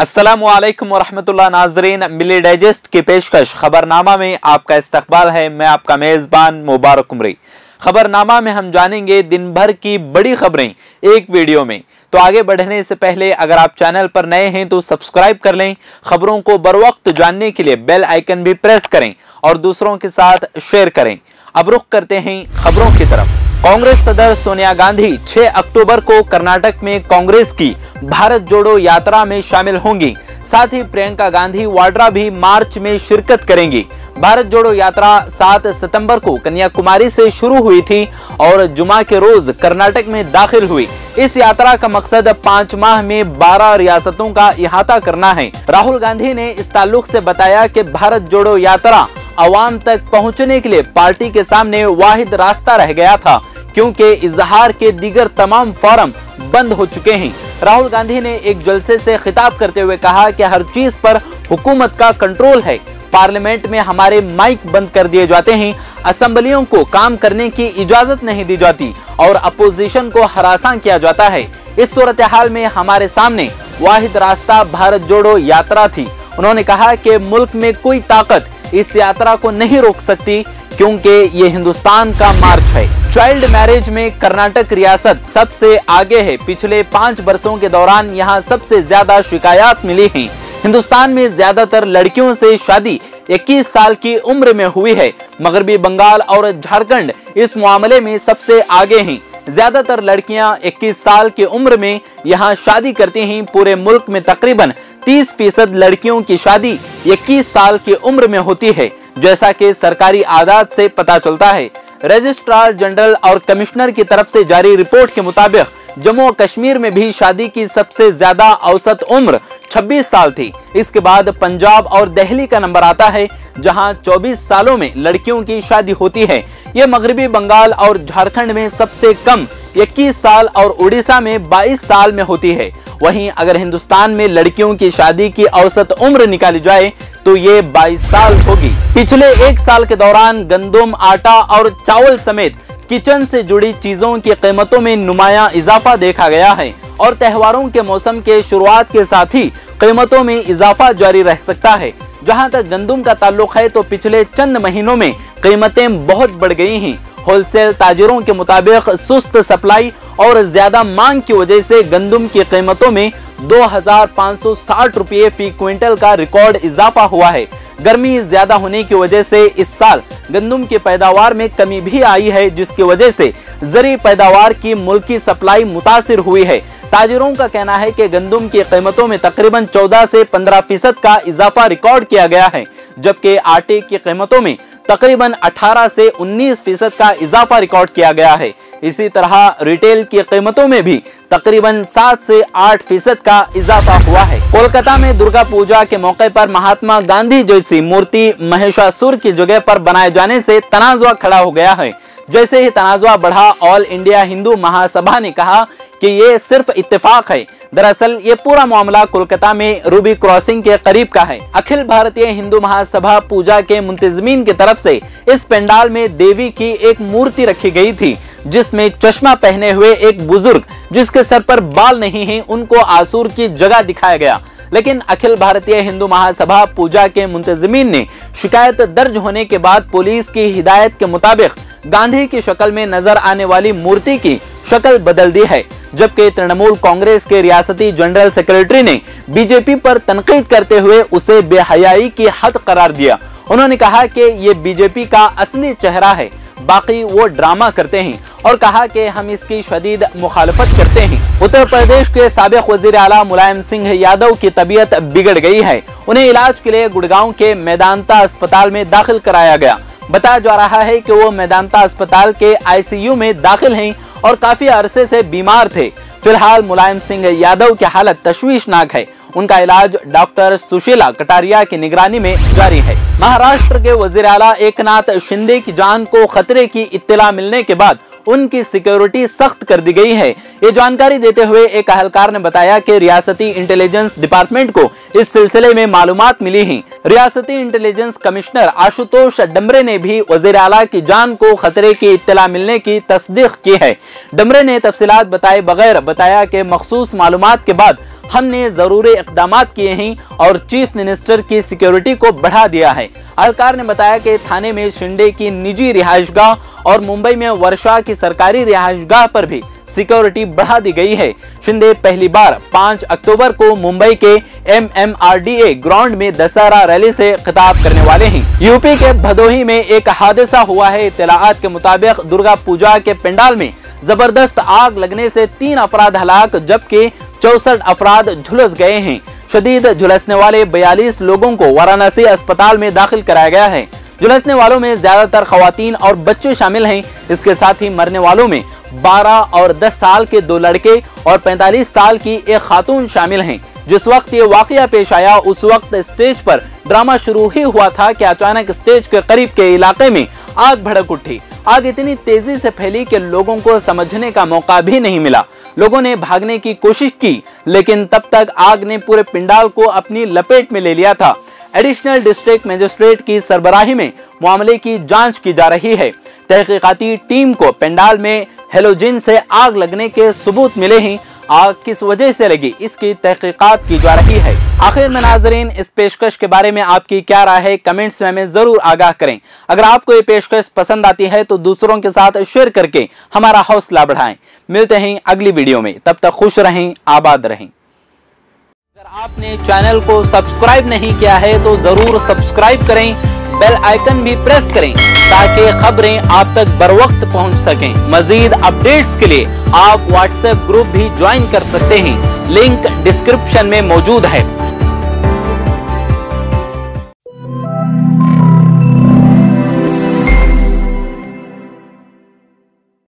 अस्सलामुअलैकुम वरहमतुल्लाह नाज़रीन, मिली डाइजेस्ट की पेशकश खबरनामा में आपका इस्तकबाल है। मैं आपका मेज़बान मुबारक उमरी। खबरनामा में हम जानेंगे दिन भर की बड़ी खबरें एक वीडियो में। तो आगे बढ़ने से पहले अगर आप चैनल पर नए हैं तो सब्सक्राइब कर लें। खबरों को बरवक्त जानने के लिए बेल आइकन भी प्रेस करें और दूसरों के साथ शेयर करें। अब रुख करते हैं खबरों की तरफ। कांग्रेस सदर सोनिया गांधी 6 अक्टूबर को कर्नाटक में कांग्रेस की भारत जोड़ो यात्रा में शामिल होंगी। साथ ही प्रियंका गांधी वाड्रा भी मार्च में शिरकत करेंगी। भारत जोड़ो यात्रा 7 सितंबर को कन्याकुमारी से शुरू हुई थी और जुमा के रोज कर्नाटक में दाखिल हुई। इस यात्रा का मकसद 5 माह में 12 रियासतों का इहाता करना है। राहुल गांधी ने इस ताल्लुक से बताया कि भारत जोड़ो यात्रा अवाम तक पहुंचने के लिए पार्टी के सामने वाहिद रास्ता रह गया था, क्योंकि इजहार के दीगर तमाम फॉरम बंद हो चुके हैं। राहुल गांधी ने एक जलसे से खिताब करते हुए कहा कि हर चीज पर हुकूमत का कंट्रोल है। पार्लियामेंट में हमारे माइक बंद कर दिए जाते हैं, असेंबलियों को काम करने की इजाजत नहीं दी जाती और अपोजिशन को हरासा किया जाता है। इस सूरत हाल में हमारे सामने वाहिद रास्ता भारत जोड़ो यात्रा थी। उन्होंने कहा कि मुल्क में कोई ताकत इस यात्रा को नहीं रोक सकती, क्योंकि ये हिंदुस्तान का मार्च है। चाइल्ड मैरिज में कर्नाटक रियासत सबसे आगे है। पिछले 5 वर्षों के दौरान यहाँ सबसे ज्यादा शिकायत मिली हैं। हिंदुस्तान में ज्यादातर लड़कियों से शादी 21 साल की उम्र में हुई है। मगरबी बंगाल और झारखंड इस मामले में सबसे आगे हैं। ज्यादातर लड़कियां 21 साल की उम्र में यहाँ शादी करती हैं। पूरे मुल्क में तकरीबन 30% लड़कियों की शादी 21 साल की उम्र में होती है, जैसा कि सरकारी आदात से पता चलता है। रजिस्ट्रार जनरल और कमिश्नर की तरफ से जारी रिपोर्ट के मुताबिक जम्मू और कश्मीर में भी शादी की सबसे ज्यादा औसत उम्र 26 साल थी। इसके बाद पंजाब और दिल्ली का नंबर आता है, जहां 24 सालों में लड़कियों की शादी होती है। ये मगरबी बंगाल और झारखंड में सबसे कम 21 साल और उड़ीसा में 22 साल में होती है। वहीं अगर हिंदुस्तान में लड़कियों की शादी की औसत उम्र निकाली जाए तो ये 22 साल होगी। पिछले 1 साल के दौरान गंदम, आटा और चावल समेत किचन से जुड़ी चीजों की कीमतों में नुमाया इजाफा देखा गया है और त्योहारों के मौसम के शुरुआत के साथ ही कीमतों में इजाफा जारी रह सकता है। जहां तक गंदम का ताल्लुक है तो पिछले चंद महीनों में कीमतें बहुत बढ़ गई हैं। होलसेल ताजिरों के मुताबिक सुस्त सप्लाई और ज्यादा मांग की वजह से गंदम की कीमतों में 2560 रुपये फी क्विंटल का रिकॉर्ड इजाफा हुआ है। गर्मी ज्यादा होने की वजह से इस साल गंदम की पैदावार में कमी भी आई है, जिसकी वजह से ज़री पैदावार की मुल्की सप्लाई मुतासिर हुई है। ताजिरों का कहना है कि गंदम की कीमतों में तकरीबन 14 से 15% का इजाफा रिकॉर्ड किया गया है, जबकि आटे की कीमतों में तकरीबन 18 से 19% का इजाफा रिकॉर्ड किया गया है। इसी तरह रिटेल की कीमतों में भी तकरीबन 7 से 8% का इजाफा हुआ है। कोलकाता में दुर्गा पूजा के मौके पर महात्मा गांधी जैसी मूर्ति महिषासुर की जगह पर बनाए जाने से तनाज़ुआ खड़ा हो गया है। जैसे ही तनाज़ुआ बढ़ा, ऑल इंडिया हिंदू महासभा ने कहा कि ये सिर्फ इत्तेफाक है। दरअसल ये पूरा मामला कोलकाता में रूबी क्रॉसिंग के करीब का है। अखिल भारतीय हिंदू महासभा पूजा के मुंतजमीन की तरफ से इस पंडाल में देवी की एक मूर्ति रखी गई थी, जिसमें चश्मा पहने हुए एक बुजुर्ग जिसके सर पर बाल नहीं हैं, उनको आसूर की जगह दिखाया गया। लेकिन अखिल भारतीय हिंदू महासभा पूजा के मुंतजमीन ने शिकायत दर्ज होने के बाद पुलिस की हिदायत के मुताबिक गांधी की शक्ल में नजर आने वाली मूर्ति की शक्ल बदल दी है। जबकि तृणमूल कांग्रेस के रियासती जनरल सेक्रेटरी ने बीजेपी पर तनकीद करते हुए उसे बेहयाई की हद करार दिया। उन्होंने कहा कि ये बीजेपी का असली चेहरा है, बाकी वो ड्रामा करते हैं, और कहा कि हम इसकी शदीद मुखालफत करते हैं। उत्तर प्रदेश के साबिक वजीर आला मुलायम सिंह यादव की तबीयत बिगड़ गई है। उन्हें इलाज के लिए गुड़गांव के मेदांता अस्पताल में दाखिल कराया गया। बताया जा रहा है कि वो मेदांता अस्पताल के आईसीयू में दाखिल हैं और काफी अरसे से बीमार थे। फिलहाल मुलायम सिंह यादव की हालत तशवीशनाक है। उनका इलाज डॉक्टर सुशीला कटारिया की निगरानी में जारी है। महाराष्ट्र के वजीर आला एकनाथ शिंदे की जान को खतरे की इत्तला मिलने के बाद उनकी सिक्योरिटी सख्त कर दी गई है। ये जानकारी देते हुए एक अहलकार ने बताया कि रियासती इंटेलिजेंस डिपार्टमेंट को इस सिलसिले में मालूमात मिली हैं। रियासती इंटेलिजेंस कमिश्नर आशुतोष डमरे ने भी वजीर आला की जान को खतरे की इत्तला मिलने की तस्दीक की है। डमरे ने तफसीलात बताए बगैर बताया कि मखसूस मालूमात के बाद हमने जरूरी इकदाम किए हैं और चीफ मिनिस्टर की सिक्योरिटी को बढ़ा दिया है। एहलकार ने बताया कि थाने में शिंदे की निजी रिहायशगाह और मुंबई में वर्षा की सरकारी रिहायशगाह पर भी सिक्योरिटी बढ़ा दी गई है। शिंदे पहली बार 5 अक्टूबर को मुंबई के MMRDA ग्राउंड में दशहरा रैली से खिताब करने वाले हैं। यूपी के भदोही में एक हादसा हुआ है। इत्तलाआत के मुताबिक दुर्गा पूजा के पंडाल में जबरदस्त आग लगने से 3 अफराद हलाक जबकि 64 अफराद झुलस गए हैं। शदीद झुलसने वाले 42 लोगों को वाराणसी अस्पताल में दाखिल कराया गया है। झुलसने वालों में ज्यादातर खवातीन और बच्चे शामिल हैं। इसके साथ ही मरने वालों में 12 और 10 साल के 2 लड़के और 45 साल की एक खातून शामिल हैं। जिस वक्त ये वाकया पेश आया उस वक्त स्टेज पर ड्रामा शुरू ही हुआ था कि अचानक स्टेज के करीब के इलाके में आग भड़क उठी। आग इतनी तेजी से फैली कि लोगों को समझने का मौका भी नहीं मिला। लोगों ने भागने की कोशिश की लेकिन तब तक आग ने पूरे पंडाल को अपनी लपेट में ले लिया था। एडिशनल डिस्ट्रिक्ट मजिस्ट्रेट की सरबराही में मामले की जांच की जा रही है। तहकीकाती टीम को पंडाल में हेलोजन से आग लगने के सबूत मिले हैं। आग किस वजह से लगी इसकी तहकीकात की जा रही है। आखिर में नाजरीन, इस पेशकश के बारे में आपकी क्या राय है कमेंट्स में हमें जरूर आगाह करें। अगर आपको ये पेशकश पसंद आती है तो दूसरों के साथ शेयर करके हमारा हौसला बढ़ाएं। मिलते हैं अगली वीडियो में, तब तक खुश रहें, आबाद रहें। अगर आपने चैनल को सब्सक्राइब नहीं किया है तो जरूर सब्सक्राइब करें, बेल आइकन भी प्रेस करें ताकि खबरें आप तक बर वक्त पहुंच सकें। मजीद अपडेट्स के लिए आप व्हाट्सएप ग्रुप भी ज्वाइन कर सकते हैं, लिंक डिस्क्रिप्शन में मौजूद है।